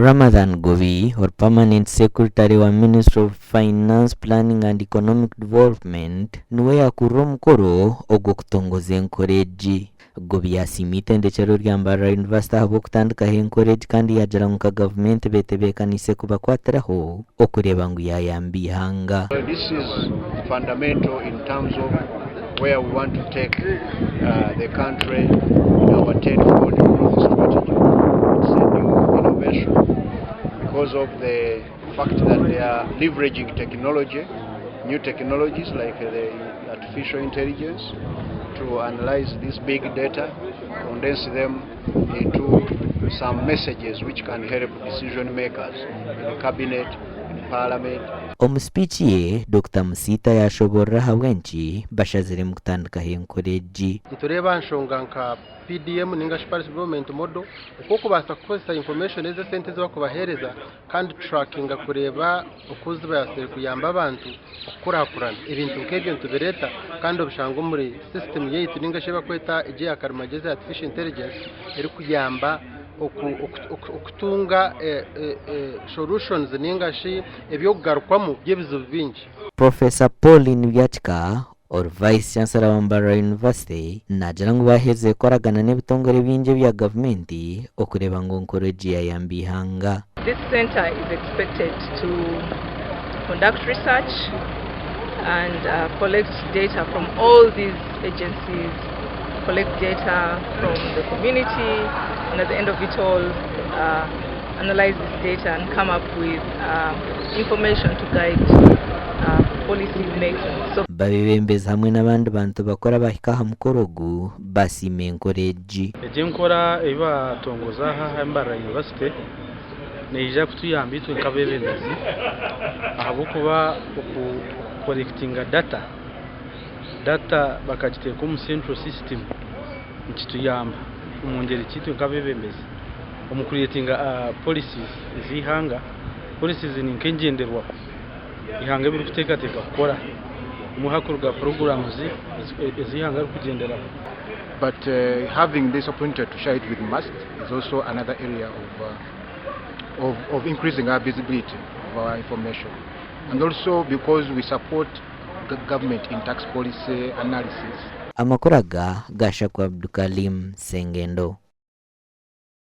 Ramadhan Govi, or Permanent Secretary wa Ministry of Finance, Planning and Economic Development, niwe yakurra omukoro ogw'okutongoza encourage. Govi yasimita endekero ry'Ambarra University habw'okutandikaho encourage kandi yagira nka gavumenti betebeekanise kubakwatiraho okureeba ngu yayamba ihanga. This is fundamental in terms of where we want to take the country in our tenfold growth strategy. It's a new innovation because of the fact that they are leveraging technology, new technologies like the artificial intelligence to analyze this big data, condense them into some messages which can help decision makers in the cabinet, in parliament. Omuspichi ye Dr. Musita yashoborra habwenki bashazire mu kutandikaho encourage. Tureba nshonga nka PDM ninga Paris Development Model uko kubasa kukozesa information eze sente zo kubahereza kandi tracking kureba ukuzi bayasere kuyamba abantu okurakurana ibintu nk'ebyo ntubereta kandi obushango muri system yeitu ninga sheba kweta ije akarimageze artificial intelligence eri kuyamba okutunga solutions ningashi ebyo kugarukwamo byebizo bingi. Professor Pauline Byachka or Vice Chancellor wa Ambarra University nagira ngu baheze koragana n'ebitongore bingi bya gavumenti okureba ngu encourage yayamba ihanga. This center is expected to conduct research and collect data from all these agencies, collect data from the community, and at the end of it all analyze this data and come up with information to guide policy making. So babibembeza hamwe n'abandi bantu bakora bahikaha mukorogu basime encourage. Ejenkora eba tongoza ha Ambarra University neija kutuyamba itwe nkabebembezi ahabukuba collecting data bakagiteka mu central system nkituyamba umungeri kitwe nkabebembezi omu creating policies zihanga. Policies ni nkengenderwa ihanga biri kutekateka gukora umuhakurwa programs zihanga kugendera. But having this opportunity to share it with MUST is also another area of increasing our visibility of our information, and also because we support the government in tax policy analysis. Amakuraga Gasha kwa Abdukalim Sengendo.